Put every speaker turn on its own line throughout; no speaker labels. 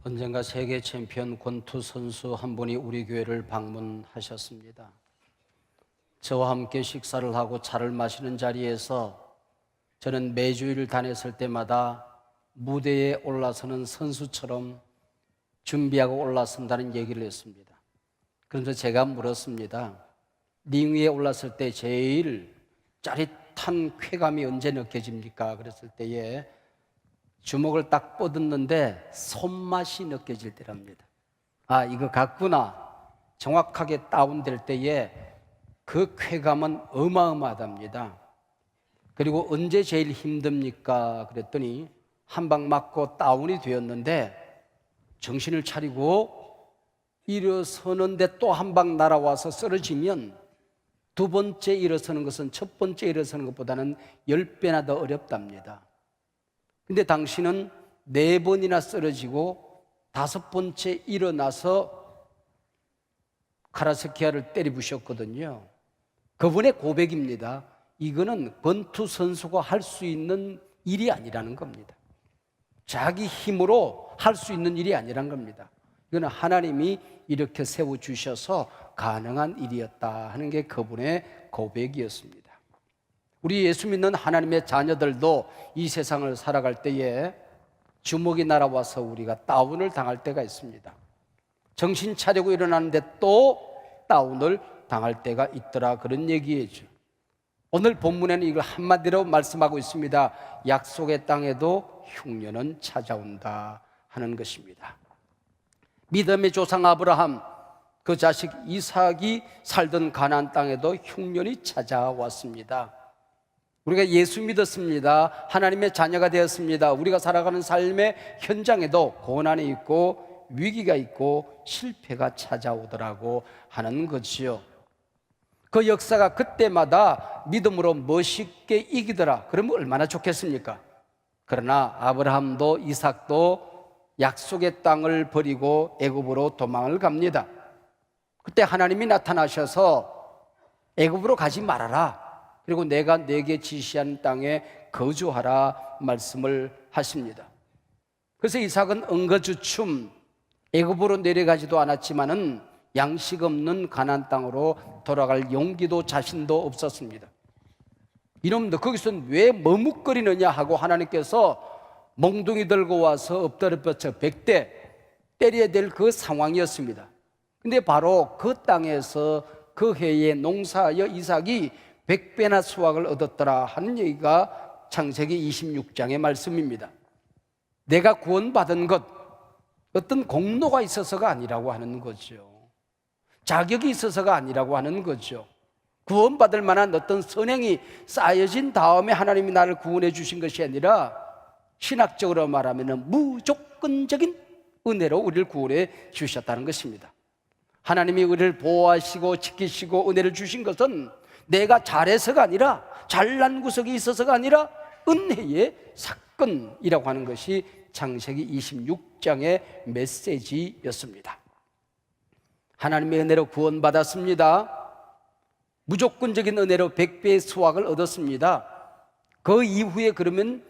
언젠가 세계 챔피언 권투 선수 한 분이 우리 교회를 방문하셨습니다. 저와 함께 식사를 하고 차를 마시는 자리에서 저는 매주일 다녔을 때마다 무대에 올라서는 선수처럼 준비하고 올라선다는 얘기를 했습니다. 그래서 제가 물었습니다. 링 위에 올랐을 때 제일 짜릿한 쾌감이 언제 느껴집니까? 그랬을 때에 주먹을 딱 뻗었는데 손맛이 느껴질 때랍니다. 아, 이거 같구나. 정확하게 다운될 때에 그 쾌감은 어마어마하답니다. 그리고 언제 제일 힘듭니까? 그랬더니 한 방 맞고 다운이 되었는데 정신을 차리고 일어서는데 또 한 방 날아와서 쓰러지면 두 번째 일어서는 것은 첫 번째 일어서는 것보다는 10배나 더 어렵답니다. 근데 당신은 4번이나 쓰러지고 5번째 일어나서 카라스키아를 때리부셨거든요. 그분의 고백입니다. 이거는 권투 선수가 할 수 있는 일이 아니라는 겁니다. 자기 힘으로 할 수 있는 일이 아니라는 겁니다. 이거는 하나님이 이렇게 세워주셔서 가능한 일이었다 하는 게 그분의 고백이었습니다. 우리 예수 믿는 하나님의 자녀들도 이 세상을 살아갈 때에 주먹이 날아와서 우리가 다운을 당할 때가 있습니다. 정신 차리고 일어나는데 또 다운을 당할 때가 있더라, 그런 얘기죠. 오늘 본문에는 이걸 한마디로 말씀하고 있습니다. 약속의 땅에도 흉년은 찾아온다 하는 것입니다. 믿음의 조상 아브라함, 그 자식 이삭이 살던 가나안 땅에도 흉년이 찾아왔습니다. 우리가 예수 믿었습니다. 하나님의 자녀가 되었습니다. 우리가 살아가는 삶의 현장에도 고난이 있고 위기가 있고 실패가 찾아오더라고 하는 것이요. 그 역사가 그때마다 믿음으로 멋있게 이기더라. 그러면 얼마나 좋겠습니까? 그러나 아브라함도 이삭도 약속의 땅을 버리고 애굽으로 도망을 갑니다. 그때 하나님이 나타나셔서 애굽으로 가지 말아라. 그리고 내가 네게 지시한 땅에 거주하라 말씀을 하십니다. 그래서 이삭은 응거주춤 애굽으로 내려가지도 않았지만은 양식 없는 가나안 땅으로 돌아갈 용기도 자신도 없었습니다. 이놈들 거기서 왜 머뭇거리느냐 하고 하나님께서 몽둥이 들고 와서 엎드려 뻗쳐 100대 때려야 될 그 상황이었습니다. 근데 바로 그 땅에서 그 해에 농사하여 이삭이 100배나 수확을 얻었더라 하는 얘기가 창세기 26장의 말씀입니다. 내가 구원받은 것, 어떤 공로가 있어서가 아니라고 하는 거죠. 자격이 있어서가 아니라고 하는 거죠. 구원받을 만한 어떤 선행이 쌓여진 다음에 하나님이 나를 구원해 주신 것이 아니라 신학적으로 말하면 무조건적인 은혜로 우리를 구원해 주셨다는 것입니다. 하나님이 우리를 보호하시고 지키시고 은혜를 주신 것은 내가 잘해서가 아니라 잘난 구석이 있어서가 아니라 은혜의 사건이라고 하는 것이 창세기 26장의 메시지였습니다. 하나님의 은혜로 구원받았습니다. 무조건적인 은혜로 100배의 수확을 얻었습니다. 그 이후에 그러면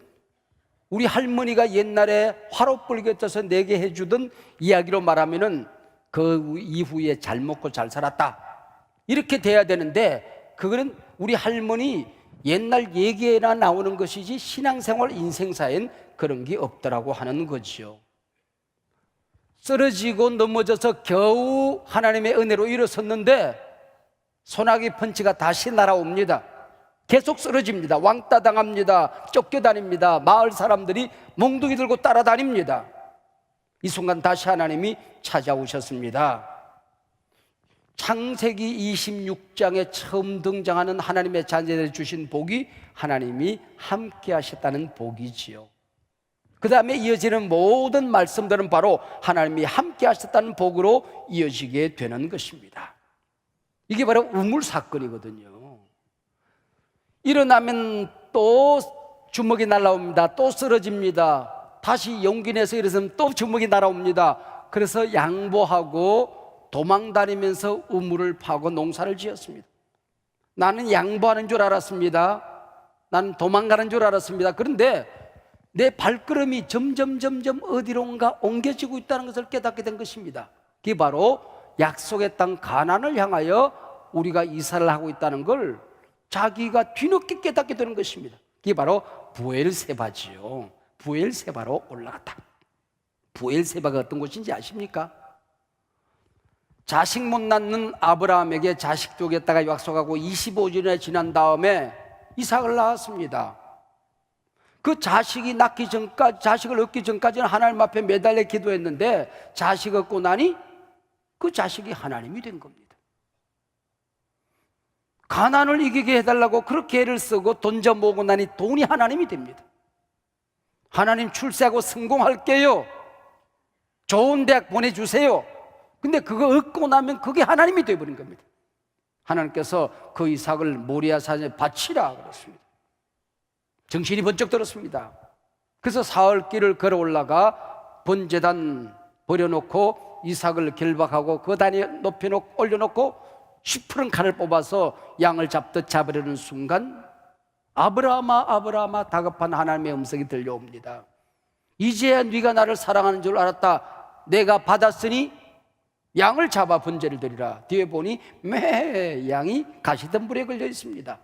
우리 할머니가 옛날에 화롯불 곁에서 내게 해주던 이야기로 말하면은 그 이후에 잘 먹고 잘 살았다 이렇게 돼야 되는데, 그거는 우리 할머니 옛날 얘기에나 나오는 것이지 신앙생활 인생사엔 그런 게 없더라고 하는 거죠. 쓰러지고 넘어져서 겨우 하나님의 은혜로 일어섰는데 소나기 펀치가 다시 날아옵니다. 계속 쓰러집니다. 왕따 당합니다. 쫓겨다닙니다. 마을 사람들이 몽둥이 들고 따라다닙니다. 이 순간 다시 하나님이 찾아오셨습니다. 창세기 26장에 처음 등장하는 하나님의 자녀들이 주신 복이 하나님이 함께 하셨다는 복이지요. 그 다음에 이어지는 모든 말씀들은 바로 하나님이 함께 하셨다는 복으로 이어지게 되는 것입니다. 이게 바로 우물 사건이거든요. 일어나면 또 주먹이 날아옵니다. 또 쓰러집니다. 다시 용기 내서 일어서면 또 주먹이 날아옵니다. 그래서 양보하고 도망다니면서 우물을 파고 농사를 지었습니다. 나는 양보하는 줄 알았습니다. 나는 도망가는 줄 알았습니다. 그런데 내 발걸음이 점점 어디론가 옮겨지고 있다는 것을 깨닫게 된 것입니다. 그게 바로 약속의 땅 가나안을 향하여 우리가 이사를 하고 있다는 걸 자기가 뒤늦게 깨닫게 되는 것입니다. 그게 바로 부엘세바지요. 부엘세바로 올라갔다. 부엘세바가 어떤 곳인지 아십니까? 자식 못 낳는 아브라함에게 자식 주겠다가 약속하고 25년이 지난 다음에 이삭을 낳았습니다. 그 자식이 낳기 전까지, 자식을 얻기 전까지는 하나님 앞에 매달려 기도했는데 자식 얻고 나니 그 자식이 하나님이 된 겁니다. 가난을 이기게 해달라고 그렇게 애를 쓰고 던져 모으고 나니 돈이 하나님이 됩니다. 하나님 출세하고 성공할게요. 좋은 대학 보내주세요. 근데 그거 얻고 나면 그게 하나님이 되어버린 겁니다. 하나님께서 그 이삭을 모리아 산에 바치라 그랬습니다. 정신이 번쩍 들었습니다. 그래서 사흘길을 걸어 올라가 번제단 버려놓고 이삭을 결박하고 그 단에 높여놓고 올려놓고 시푸른 칼을 뽑아서 양을 잡듯 잡으려는 순간 아브라함아 아브라함아 다급한 하나님의 음성이 들려옵니다. 이제야 네가 나를 사랑하는 줄 알았다. 내가 받았으니 양을 잡아 번제를 드리라. 뒤에 보니 매 양이 가시덤불에 걸려 있습니다.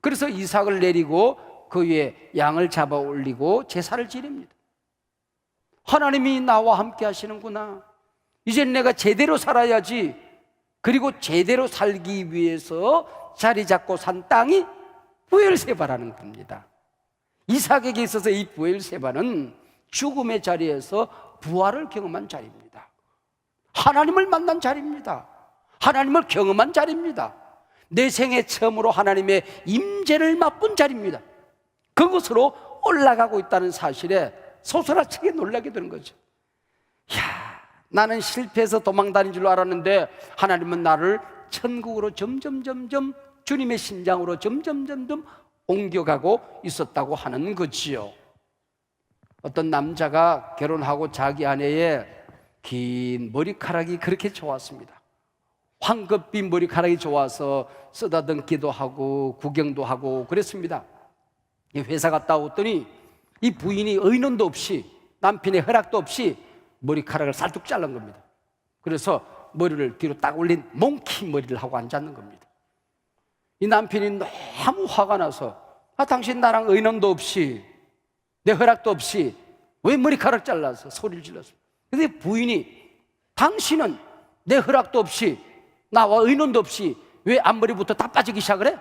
그래서 이삭을 내리고 그 위에 양을 잡아 올리고 제사를 지냅니다. 하나님이 나와 함께 하시는구나. 이젠 내가 제대로 살아야지. 그리고 제대로 살기 위해서 자리 잡고 산 땅이 부엘세바라는 겁니다. 이삭에게 있어서 이 부엘세바는 죽음의 자리에서 부활을 경험한 자리입니다. 하나님을 만난 자리입니다. 하나님을 경험한 자리입니다. 내 생애 처음으로 하나님의 임재를 맛본 자리입니다. 그곳으로 올라가고 있다는 사실에 소스라치게 놀라게 되는 거죠. 야, 나는 실패해서 도망다닌 줄 알았는데 하나님은 나를 천국으로 점점 주님의 심장으로 점점 옮겨가고 있었다고 하는 거지요. 어떤 남자가 결혼하고 자기 아내의 긴 머리카락이 그렇게 좋았습니다. 황급빛 머리카락이 좋아서 쓰다듬기도 하고 구경도 하고 그랬습니다. 회사 갔다 왔더니 이 부인이 의논도 없이 남편의 허락도 없이 머리카락을 쌀뚝 자른 겁니다. 그래서 머리를 뒤로 딱 올린 몽키 머리를 하고 앉았는 겁니다. 이 남편이 너무 화가 나서 당신 나랑 의논도 없이 내 허락도 없이 왜 머리카락 잘라서 소리를 질렀습니다. 그런데 부인이 당신은 내 허락도 없이 나와 의논도 없이 왜 앞머리부터 다 빠지기 시작을 해?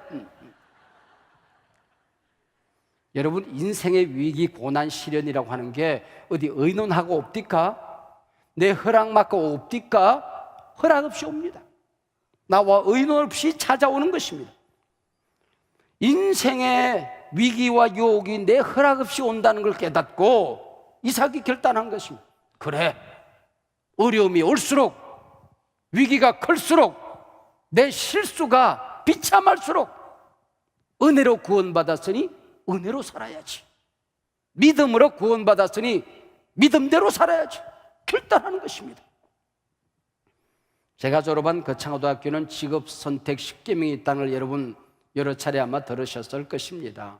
여러분, 인생의 위기, 고난, 시련이라고 하는 게 어디 의논하고 옵디까? 내 허락 받고 옵디까? 허락 없이 옵니다. 나와 의논 없이 찾아오는 것입니다. 인생의 위기와 유혹이 내 허락 없이 온다는 걸 깨닫고 이삭이 결단한 것입니다. 그래, 어려움이 올수록 위기가 클수록 내 실수가 비참할수록 은혜로 구원받았으니 은혜로 살아야지. 믿음으로 구원받았으니 믿음대로 살아야지. 결단하는 것입니다. 제가 졸업한 거창고등학교는 직업 선택 10계명이 있다는 걸 여러분 여러 차례 아마 들으셨을 것입니다.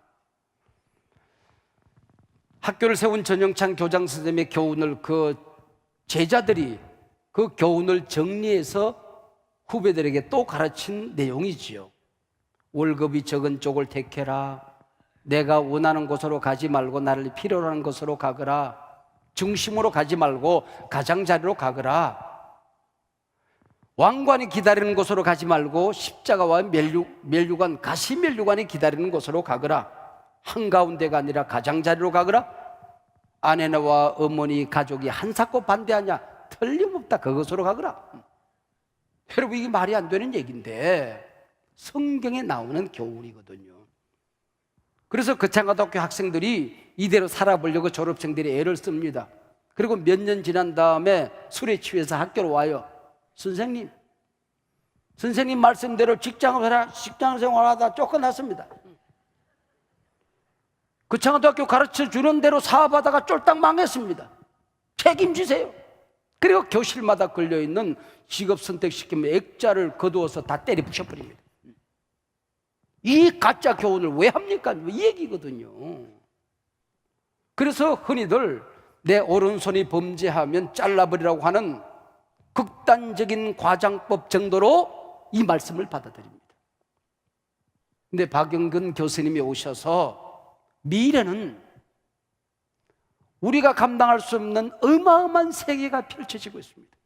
학교를 세운 전영찬 교장 선생님의 교훈을 그 제자들이 그 교훈을 정리해서 후배들에게 또 가르친 내용이지요. 월급이 적은 쪽을 택해라. 내가 원하는 곳으로 가지 말고 나를 필요로 하는 곳으로 가거라. 중심으로 가지 말고 가장자리로 가거라. 왕관이 기다리는 곳으로 가지 말고 십자가와 면류관, 가시면류관이 기다리는 곳으로 가거라. 한가운데가 아니라 가장자리로 가거라. 아내와 어머니, 가족이 한사코 반대하냐? 틀림없다. 그것으로 가거라. 여러분, 이게 말이 안 되는 얘기인데 성경에 나오는 교훈이거든요. 그래서 거창고등학교 학생들이 이대로 살아보려고 졸업생들이 애를 씁니다. 그리고 몇 년 지난 다음에 술에 취해서 학교로 와요. 선생님 말씀대로 직장생활하다 쫓겨났습니다. 거창고등학교 가르쳐주는 대로 사업하다가 쫄딱 망했습니다. 책임지세요. 그리고 교실마다 걸려있는 직업선택시키면 액자를 거두어서 다 때려 부셔버립니다. 이 가짜 교훈을 왜 합니까? 이 얘기거든요. 그래서 흔히들 내 오른손이 범죄하면 잘라버리라고 하는 극단적인 과장법 정도로 이 말씀을 받아들입니다. 근데 박영근 교수님이 오셔서 미래는 우리가 감당할 수 없는 어마어마한 세계가 펼쳐지고 있습니다.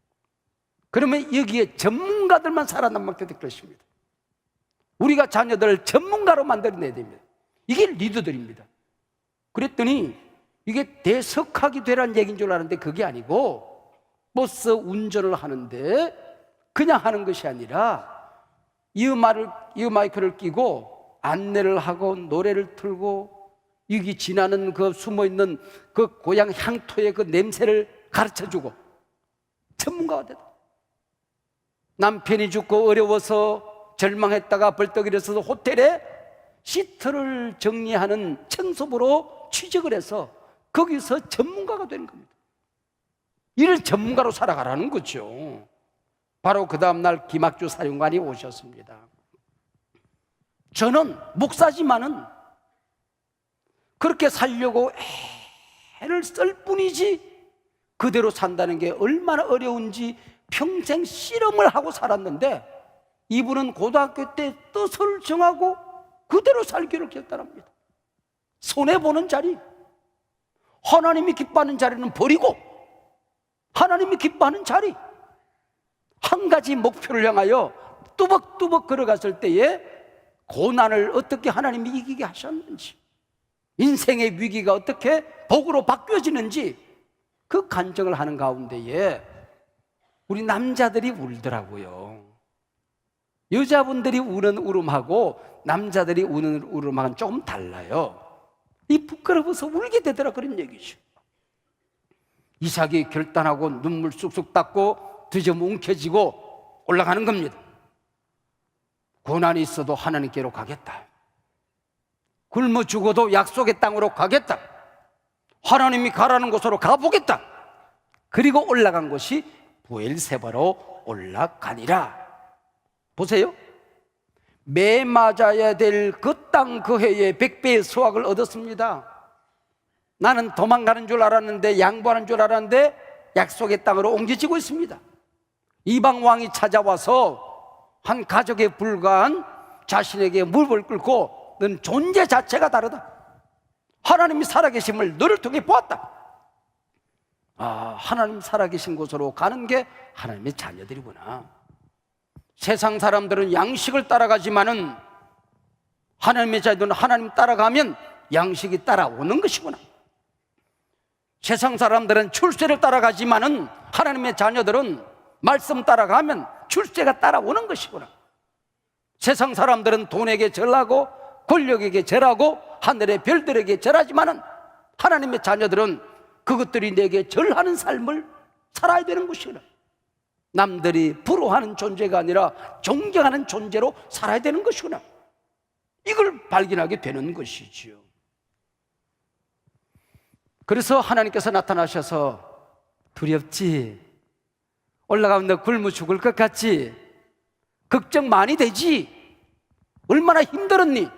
그러면 여기에 전문가들만 살아남게 될 것입니다. 우리가 자녀들을 전문가로 만들어내야 됩니다. 이게 리더들입니다. 그랬더니 이게 대석학이 되라는 얘기인 줄 알았는데 그게 아니고 버스 운전을 하는데 그냥 하는 것이 아니라 이어마이크를 끼고 안내를 하고 노래를 틀고 여기 지나는 그 숨어있는 그 고향 향토의 그 냄새를 가르쳐주고 전문가가 되다. 남편이 죽고 어려워서 절망했다가 벌떡 일어서서 호텔에 시트를 정리하는 청소부로 취직을 해서 거기서 전문가가 되는 겁니다. 이를 전문가로 살아가라는 거죠. 바로 그 다음날 김학주 사령관이 오셨습니다. 저는 목사지만은 그렇게 살려고 애를 쓸 뿐이지 그대로 산다는 게 얼마나 어려운지 평생 실험을 하고 살았는데 이분은 고등학교 때 뜻을 정하고 그대로 살기로 결단합니다. 손해보는 자리, 하나님이 기뻐하는 자리는 버리고 하나님이 기뻐하는 자리, 한 가지 목표를 향하여 뚜벅뚜벅 걸어갔을 때에 고난을 어떻게 하나님이 이기게 하셨는지, 인생의 위기가 어떻게 복으로 바뀌어지는지 그 간증을 하는 가운데에 우리 남자들이 울더라고요. 여자분들이 우는 울음하고 남자들이 우는 울음하고는 조금 달라요. 이 부끄러워서 울게 되더라 그런 얘기죠. 이삭이 결단하고 눈물 쑥쑥 닦고 뒤져 움켜쥐고 올라가는 겁니다. 고난이 있어도 하나님께로 가겠다. 굶어 죽어도 약속의 땅으로 가겠다. 하나님이 가라는 곳으로 가보겠다. 그리고 올라간 곳이 부엘세바로 올라가니라. 보세요. 매 맞아야 될 그 땅 그 해에 100배의 수확을 얻었습니다. 나는 도망가는 줄 알았는데, 양보하는 줄 알았는데 약속의 땅으로 옮겨지고 있습니다. 이방 왕이 찾아와서 한 가족에 불과한 자신에게 무릎을 꿇고 넌 존재 자체가 다르다. 하나님이 살아계심을 너를 통해 보았다. 하나님 살아계신 곳으로 가는 게 하나님의 자녀들이구나. 세상 사람들은 양식을 따라가지만은 하나님의 자녀들은 하나님 따라가면 양식이 따라오는 것이구나. 세상 사람들은 출세를 따라가지만은 하나님의 자녀들은 말씀 따라가면 출세가 따라오는 것이구나. 세상 사람들은 돈에게 절하고 권력에게 절하고 하늘의 별들에게 절하지만은 하나님의 자녀들은 그것들이 내게 절하는 삶을 살아야 되는 것이구나. 남들이 부러워하는 존재가 아니라 존경하는 존재로 살아야 되는 것이구나. 이걸 발견하게 되는 것이지요. 그래서 하나님께서 나타나셔서 두렵지? 올라가면 너 굶어 죽을 것 같지? 걱정 많이 되지? 얼마나 힘들었니?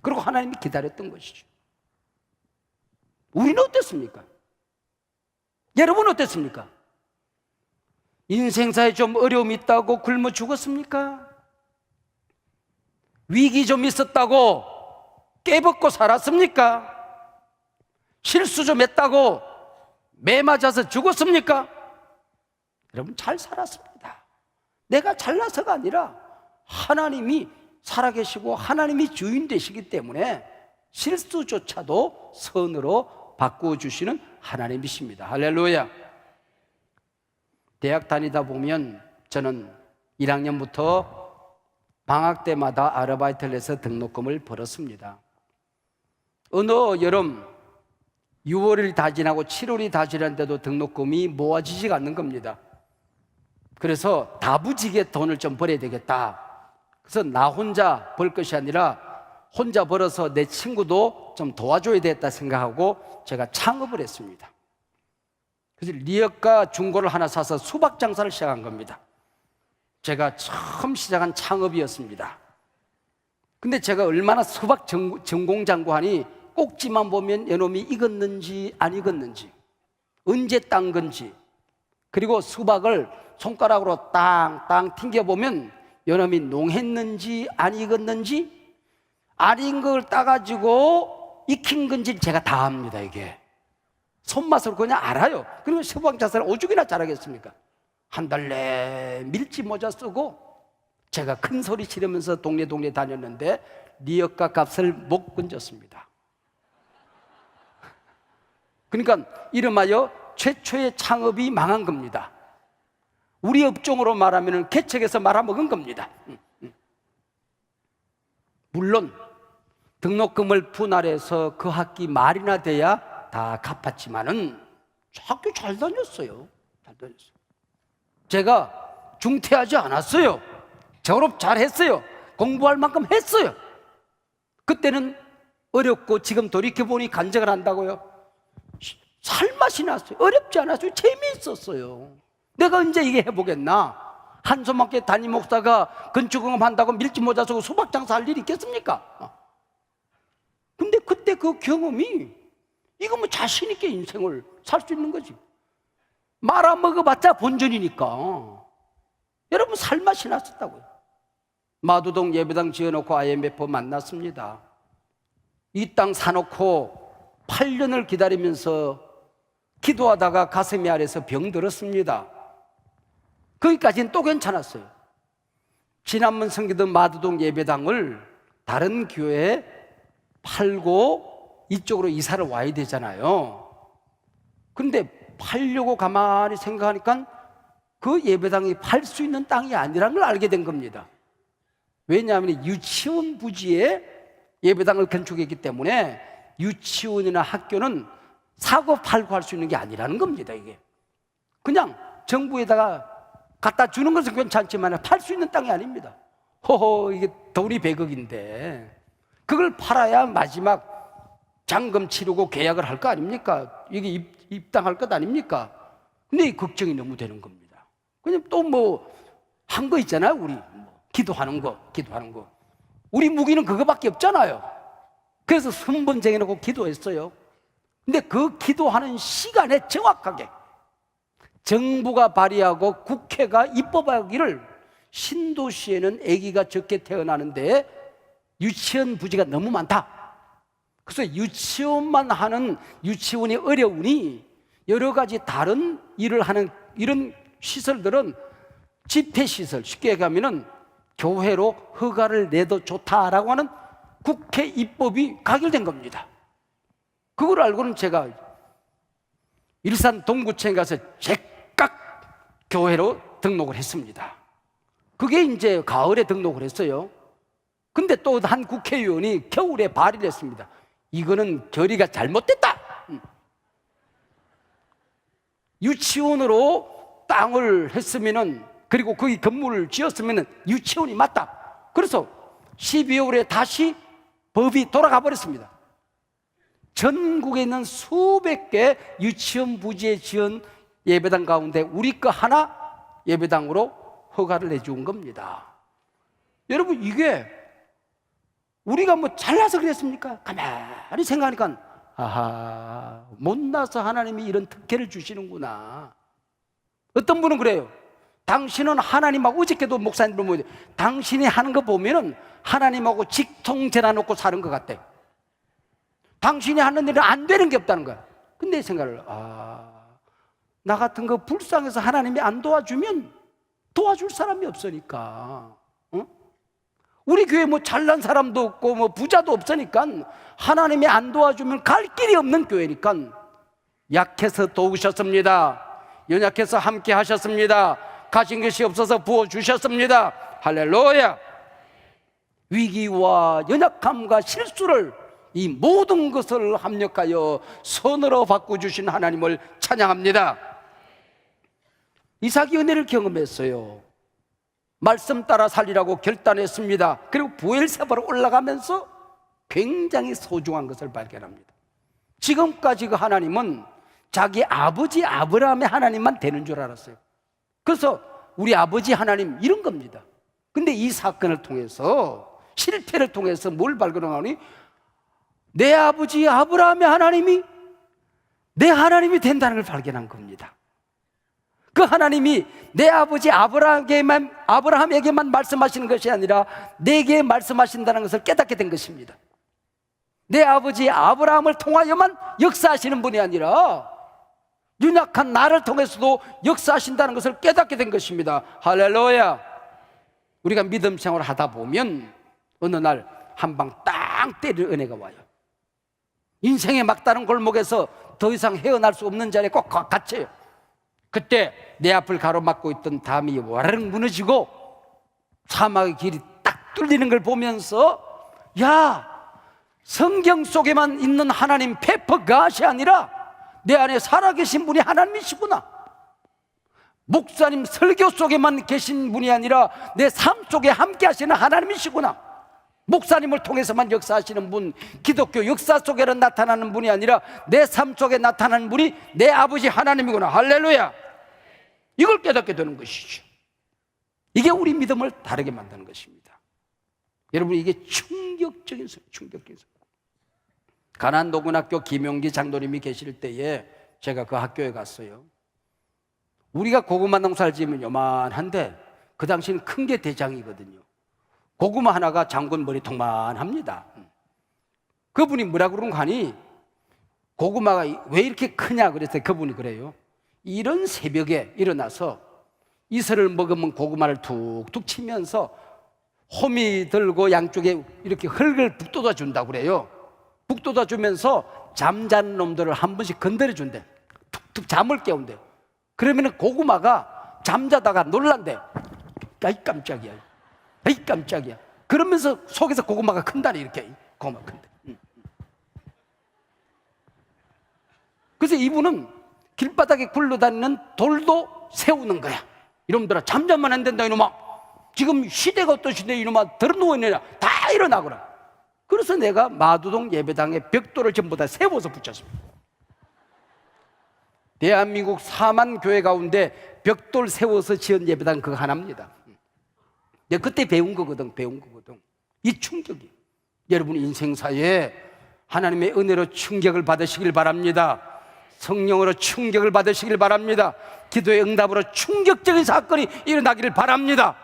그리고 하나님이 기다렸던 것이죠. 우리는 어땠습니까? 여러분 어땠습니까? 인생사에 좀 어려움이 있다고 굶어 죽었습니까? 위기 좀 있었다고 깨벗고 살았습니까? 실수 좀 했다고 매 맞아서 죽었습니까? 여러분 잘 살았습니다. 내가 잘나서가 아니라 하나님이 살아계시고 하나님이 주인 되시기 때문에 실수조차도 선으로 바꾸어 주시는 하나님이십니다. 할렐루야. 대학 다니다 보면 저는 1학년부터 방학 때마다 아르바이트를 해서 등록금을 벌었습니다. 어느 여름 6월이 다 지나고 7월이 다 지났는데도 등록금이 모아지지가 않는 겁니다. 그래서 다부지게 돈을 좀 벌어야 되겠다. 그래서 나 혼자 벌 것이 아니라 혼자 벌어서 내 친구도 좀 도와줘야 되겠다 생각하고 제가 창업을 했습니다. 그래서 리어카 중고를 하나 사서 수박 장사를 시작한 겁니다. 제가 처음 시작한 창업이었습니다. 근데 제가 얼마나 수박 전공장구 하니 꼭지만 보면 이놈이 익었는지 안 익었는지, 언제 딴 건지, 그리고 수박을 손가락으로 땅땅 튕겨보면 이놈이 농했는지 안 익었는지, 안 익은 걸 따가지고 익힌 건지 제가 다 압니다. 이게 손맛으로 그냥 알아요. 그리고 수박 자살을 오죽이나 잘하겠습니까? 한 달 내 밀짚 모자 쓰고 제가 큰 소리 지르면서 동네 다녔는데 리어카 값을 못 건졌습니다. 그러니까 이름하여 최초의 창업이 망한 겁니다. 우리 업종으로 말하면 개척해서 말아먹은 겁니다. 물론 등록금을 분할해서 그 학기 말이나 돼야 다 갚았지만은 학교 잘 다녔어요. 잘 다녔어요. 제가 중퇴하지 않았어요. 졸업 잘했어요. 공부할 만큼 했어요. 그때는 어렵고 지금 돌이켜보니 간증을 한다고요. 살맛이 났어요. 어렵지 않았어요. 재미있었어요. 내가 언제 이게 해보겠나? 한소망교 담임 목사가 건축공업 한다고 밀짚 모자 쓰고 수박 장사할 일이 있겠습니까? 근데 그때 그 경험이 이거 뭐 자신 있게 인생을 살 수 있는 거지. 말아먹어봤자 본전이니까. 여러분 살맛이 났었다고요. 마두동 예배당 지어놓고 IMF 만났습니다. 이 땅 사놓고 8년을 기다리면서 기도하다가 가슴이 아래서 병들었습니다. 거기까지는 또 괜찮았어요. 지난번 성기던 마두동 예배당을 다른 교회에 팔고 이쪽으로 이사를 와야 되잖아요. 그런데 팔려고 가만히 생각하니까 그 예배당이 팔 수 있는 땅이 아니라는 걸 알게 된 겁니다. 왜냐하면 유치원 부지에 예배당을 건축했기 때문에 유치원이나 학교는 사고 팔고 할 수 있는 게 아니라는 겁니다. 이게 그냥 정부에다가 갖다 주는 것은 괜찮지만 팔 수 있는 땅이 아닙니다. 허허, 이게 돈이 100억인데 그걸 팔아야 마지막 잔금 치르고 계약을 할 거 아닙니까? 이게 입당할 것 아닙니까? 근데 이 걱정이 너무 되는 겁니다. 그냥 또 뭐 한 거 있잖아요. 우리 기도하는 거. 우리 무기는 그거밖에 없잖아요. 그래서 선번쟁여놓고 기도했어요. 근데 그 기도하는 시간에 정확하게 정부가 발의하고 국회가 입법하기를 신도시에는 아기가 적게 태어나는데 유치원 부지가 너무 많다. 그래서 유치원만 하는 유치원이 어려우니 여러 가지 다른 일을 하는 이런 시설들은 집회시설, 쉽게 얘기하면 교회로 허가를 내도 좋다라고 하는 국회 입법이 가결된 겁니다. 그걸 알고는 제가 일산 동구청에 가서 제깍 교회로 등록을 했습니다. 그게 이제 가을에 등록을 했어요. 근데 또 한 국회의원이 겨울에 발의를 했습니다. 이거는 결의가 잘못됐다. 유치원으로 땅을 했으면은, 그리고 거기 건물을 지었으면은 유치원이 맞다. 그래서 12월에 다시 법이 돌아가 버렸습니다. 전국에 있는 수백 개 유치원 부지에 지은 예배당 가운데 우리 거 하나 예배당으로 허가를 내준 겁니다. 여러분, 이게 우리가 뭐 잘나서 그랬습니까? 가만히 생각하니까 아하, 못나서 하나님이 이런 특혜를 주시는구나. 어떤 분은 그래요. 당신은 하나님하고, 어저께도 목사님들 모이는데 당신이 하는 거 보면은 하나님하고 직통제나 놓고 사는 것 같대. 당신이 하는 일은 안 되는 게 없다는 거야. 근데 생각을, 나 같은 거 불쌍해서 하나님이 안 도와주면 도와줄 사람이 없으니까. 우리 교회 뭐 잘난 사람도 없고 뭐 부자도 없으니까 하나님이 안 도와주면 갈 길이 없는 교회니까 약해서 도우셨습니다. 연약해서 함께 하셨습니다. 가진 것이 없어서 부어주셨습니다. 할렐루야. 위기와 연약함과 실수를, 이 모든 것을 합력하여 선으로 바꿔주신 하나님을 찬양합니다. 이삭이 은혜를 경험했어요. 말씀 따라 살리라고 결단했습니다. 그리고 부엘세바로 올라가면서 굉장히 소중한 것을 발견합니다. 지금까지 그 하나님은 자기 아버지 아브라함의 하나님만 되는 줄 알았어요. 그래서 우리 아버지 하나님 이런 겁니다. 근데 이 사건을 통해서, 실패를 통해서 뭘 발견하니 내 아버지 아브라함의 하나님이 내 하나님이 된다는 걸 발견한 겁니다. 그 하나님이 내 아버지 아브라함에게만 말씀하시는 것이 아니라 내게 말씀하신다는 것을 깨닫게 된 것입니다. 내 아버지 아브라함을 통하여만 역사하시는 분이 아니라 연약한 나를 통해서도 역사하신다는 것을 깨닫게 된 것입니다. 할렐루야. 우리가 믿음 생활을 하다 보면 어느 날 한 방 땅 때릴 은혜가 와요. 인생의 막다른 골목에서 더 이상 헤어날 수 없는 자리에 꼭 갇혀요. 그때 내 앞을 가로막고 있던 담이 와르르 무너지고 사막의 길이 딱 뚫리는 걸 보면서, 야, 성경 속에만 있는 하나님 페퍼갓이 아니라 내 안에 살아계신 분이 하나님이시구나. 목사님 설교 속에만 계신 분이 아니라 내 삶 속에 함께 하시는 하나님이시구나. 목사님을 통해서만 역사하시는 분, 기독교 역사 속에는 나타나는 분이 아니라 내 삶 속에 나타나는 분이 내 아버지 하나님이구나. 할렐루야. 이걸 깨닫게 되는 것이죠. 이게 우리 믿음을 다르게 만드는 것입니다. 여러분, 이게 충격적인 소리, 충격적인 소리. 가나안 노근학교 김용기 장로님이 계실 때에 제가 그 학교에 갔어요. 우리가 고구마 농사를 지으면 요만한데 그 당시는 큰 게 대장이거든요. 고구마 하나가 장군 머리통만합니다. 그분이 뭐라고 그런가 하니, 고구마가 왜 이렇게 크냐 그랬더니 그분이 그래요. 이런 새벽에 일어나서 이슬을 먹으면 고구마를 툭툭 치면서 호미 들고 양쪽에 이렇게 흙을 북돋아 준다고 그래요. 북돋아 주면서 잠자는 놈들을 한 번씩 건드려 준대. 툭툭 잠을 깨운대. 그러면 고구마가 잠자다가 놀란대. 아이 깜짝이야, 아이 깜짝이야. 그러면서 속에서 고구마가 큰다네. 이렇게 고구마가 큰다. 그래서 이분은 길바닥에 굴러다니는 돌도 세우는 거야. 이놈들아, 잠자면 안 된다 이놈아. 지금 시대가 어떤 시대, 이놈아 들어누워있느냐, 다 일어나거라. 그래서 내가 마두동 예배당에 벽돌을 전부 다 세워서 붙였습니다. 대한민국 4만 교회 가운데 벽돌 세워서 지은 예배당 그거 하나입니다. 내가 그때 배운 거거든. 이 충격이, 여러분 인생사에 하나님의 은혜로 충격을 받으시길 바랍니다. 성령으로 충격을 받으시길 바랍니다. 기도의 응답으로 충격적인 사건이 일어나기를 바랍니다.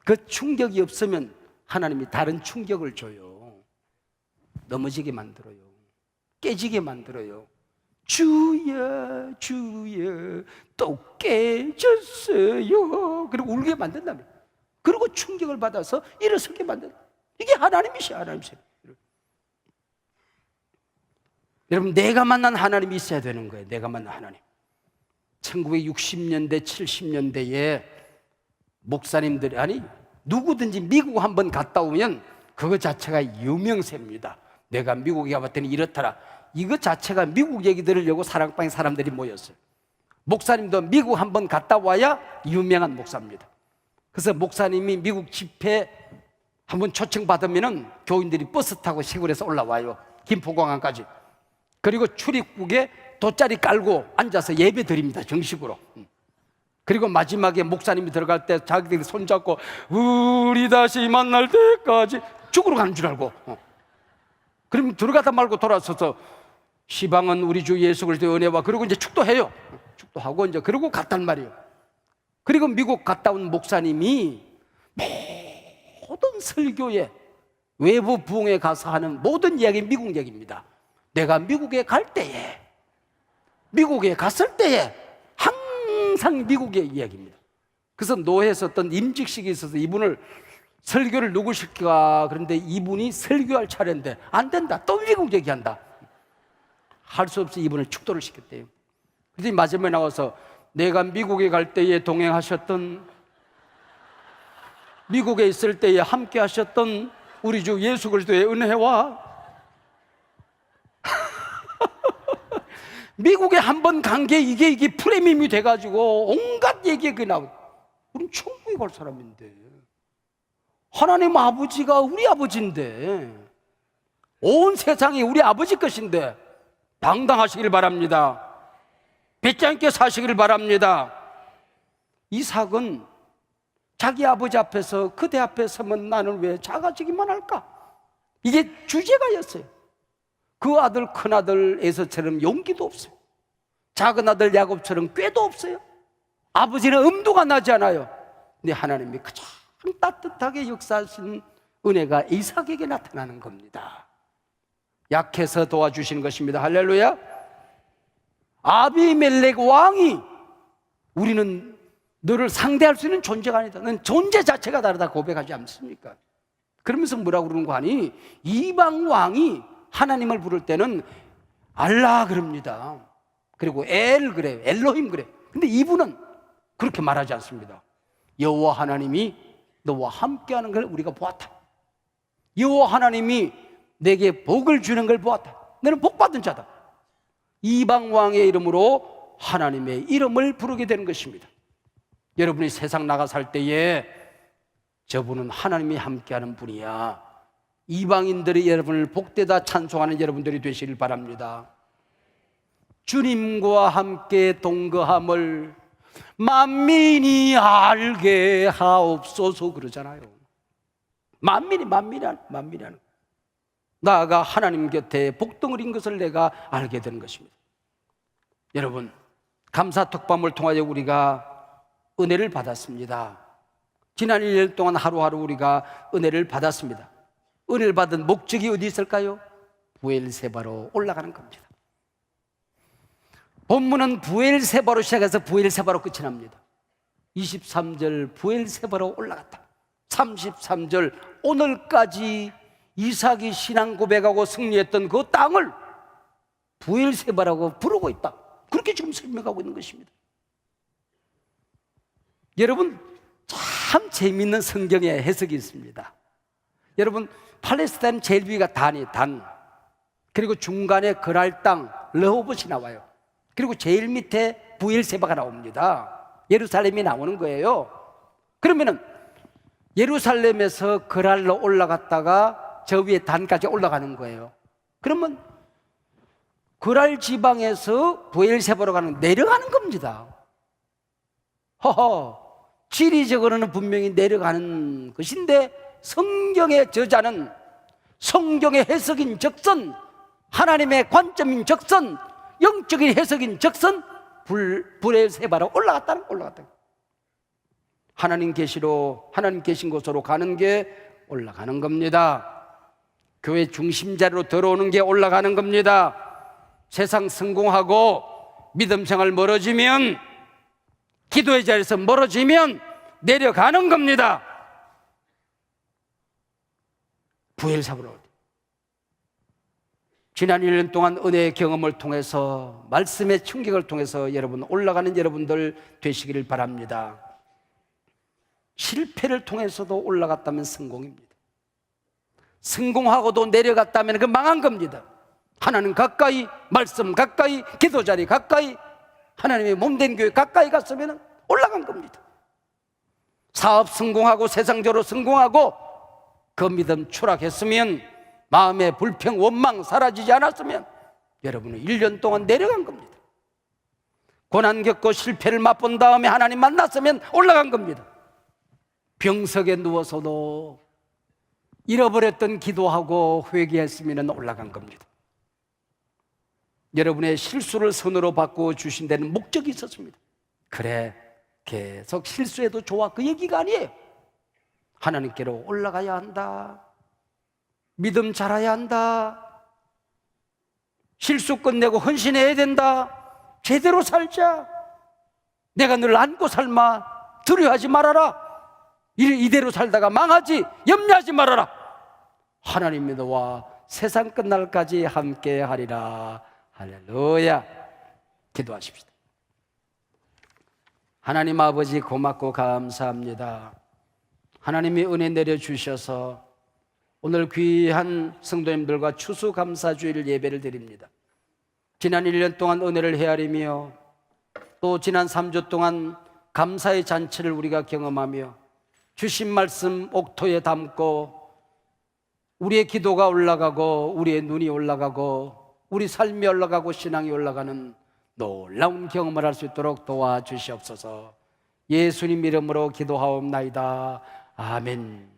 그 충격이 없으면 하나님이 다른 충격을 줘요. 넘어지게 만들어요. 깨지게 만들어요. 주여 주여 또 깨졌어요. 그리고 울게 만든다면, 그리고 충격을 받아서 일어서게 만든다. 이게 하나님이시야. 하나님이시야. 여러분, 내가 만난 하나님이 있어야 되는 거예요. 내가 만난 하나님. 1960년대 70년대에 목사님들이, 아니 누구든지 미국 한번 갔다 오면 그거 자체가 유명세입니다. 내가 미국에 가봤더니 이렇더라. 이거 자체가 미국 얘기 들으려고 사랑방에 사람들이 모였어요. 목사님도 미국 한번 갔다 와야 유명한 목사입니다. 그래서 목사님이 미국 집회 한번 초청받으면 교인들이 버스 타고 시골에서 올라와요. 김포공항까지. 그리고 출입국에 돗자리 깔고 앉아서 예배 드립니다. 정식으로. 그리고 마지막에 목사님이 들어갈 때 자기들이 손잡고 우리 다시 만날 때까지 죽으러 가는 줄 알고, 그럼 들어가다 말고 돌아서서 시방은 우리 주 예수 그리스도의 은혜와, 그리고 이제 축도해요. 축도하고 이제 그러고 갔단 말이에요. 그리고 미국 갔다 온 목사님이 모든 설교에 외부 부흥에 가서 하는 모든 이야기 미국 얘기입니다. 내가 미국에 갈 때에, 미국에 갔을 때에 항상 미국의 이야기입니다. 그래서 노회에 썼던 임직식이 있어서 이분을 설교를 누구 시킬까 그런데 이분이 설교할 차례인데 안 된다. 또 미국 얘기한다. 할 수 없이 이분을 축도를 시켰대요. 그래서 마지막에 나와서 내가 미국에 갈 때에 동행하셨던, 미국에 있을 때에 함께 하셨던 우리 주 예수 그리스도의 은혜와 미국에 한 번 간 게 이게 프레미엄이 돼가지고 온갖 얘기가 나오고, 우린 천국에 갈 사람인데, 하나님 아버지가 우리 아버지인데, 온 세상이 우리 아버지 것인데 당당하시길 바랍니다. 뱉지 않게 사시길 바랍니다. 이삭은 자기 아버지 앞에서, 그대 앞에 서면 나는 왜 작아지기만 할까? 이게 주제가였어요. 그 아들 큰아들 에서처럼 용기도 없어요. 작은 아들 야곱처럼 꾀도 없어요. 아버지는 엄두가 나지 않아요. 근데 하나님이 가장 따뜻하게 역사하신 은혜가 이삭에게 나타나는 겁니다. 약해서 도와주시는 것입니다. 할렐루야. 아비멜렉 왕이 우리는 너를 상대할 수 있는 존재가 아니다, 넌 존재 자체가 다르다 고백하지 않습니까? 그러면서 뭐라고 그러는 거 아니? 이방 왕이 하나님을 부를 때는 알라 그럽니다. 그리고 엘 그래요. 엘로힘 그래요. 근데 이분은 그렇게 말하지 않습니다. 여호와 하나님이 너와 함께하는 걸 우리가 보았다. 여호와 하나님이 내게 복을 주는 걸 보았다. 너는 복받은 자다. 이방 왕의 이름으로 하나님의 이름을 부르게 되는 것입니다. 여러분이 세상 나가 살 때에 저분은 하나님이 함께하는 분이야, 이방인들이 여러분을 복되다 찬송하는 여러분들이 되시길 바랍니다. 주님과 함께 동거함을 만민이 알게 하옵소서 그러잖아요. 만민이 하는 나아가 하나님 곁에 복덩어린 것을 내가 알게 되는 것입니다. 여러분, 감사 특밤을 통하여 우리가 은혜를 받았습니다. 지난 1년 동안 하루하루 우리가 은혜를 받았습니다. 은혜를 받은 목적이 어디 있을까요? 부엘세바로 올라가는 겁니다. 본문은 부엘세바로 시작해서 부엘세바로 끝이 납니다. 23절 부엘세바로 올라갔다. 33절 오늘까지 이삭이 신앙 고백하고 승리했던 그 땅을 부엘세바라고 부르고 있다. 그렇게 지금 설명하고 있는 것입니다. 여러분, 참 재미있는 성경의 해석이 있습니다. 여러분, 팔레스타인 제일 위가 단, 그리고 중간에 그랄 땅 르호봇이 나와요. 그리고 제일 밑에 부엘세바가 나옵니다. 예루살렘이 나오는 거예요. 그러면은 예루살렘에서 그랄로 올라갔다가 저 위에 단까지 올라가는 거예요. 그러면 그랄 지방에서 부엘세바로 내려가는 겁니다. 지리적으로는 분명히 내려가는 것인데 성경의 저자는 성경의 해석인 적선, 하나님의 관점인 적선, 영적인 해석인 적선, 부엘세바로 올라갔다. 하나님 계시로, 하나님 계신 곳으로 가는 게 올라가는 겁니다. 교회 중심 자리로 들어오는 게 올라가는 겁니다. 세상 성공하고 믿음 생활 멀어지면, 기도의 자리에서 멀어지면 내려가는 겁니다. 부엘세바로. 지난 1년 동안 은혜의 경험을 통해서, 말씀의 충격을 통해서 여러분 올라가는 여러분들 되시기를 바랍니다. 실패를 통해서도 올라갔다면 성공입니다. 성공하고도 내려갔다면 그 망한 겁니다. 하나님 가까이, 말씀 가까이, 기도 자리 가까이, 하나님의 몸된 교회 가까이 갔으면 올라간 겁니다. 사업 성공하고 세상적으로 성공하고 그 믿음 추락했으면, 마음의 불평, 원망 사라지지 않았으면 여러분은 1년 동안 내려간 겁니다. 고난 겪고 실패를 맛본 다음에 하나님 만났으면 올라간 겁니다. 병석에 누워서도 잃어버렸던 기도하고 회개했으면 올라간 겁니다. 여러분의 실수를 선으로 바꾸어 주신 데는 목적이 있었습니다. 그래, 계속 실수해도 좋아, 그 얘기가 아니에요. 하나님께로 올라가야 한다, 믿음 자라야 한다, 실수 끝내고 헌신해야 된다, 제대로 살자, 내가 늘 안고 삶아, 두려워하지 말아라, 이대로 살다가 망하지 염려하지 말아라, 하나님이 너와 세상 끝날까지 함께 하리라. 할렐루야. 기도하십시다. 하나님 아버지, 고맙고 감사합니다. 하나님이 은혜 내려주셔서 오늘 귀한 성도님들과 추수감사주일 예배를 드립니다. 지난 1년 동안 은혜를 헤아리며 또 지난 3주 동안 감사의 잔치를 우리가 경험하며 주신 말씀 옥토에 담고 우리의 기도가 올라가고 우리의 눈이 올라가고 우리 삶이 올라가고 신앙이 올라가는 놀라운 경험을 할 수 있도록 도와주시옵소서. 예수님 이름으로 기도하옵나이다. 아멘.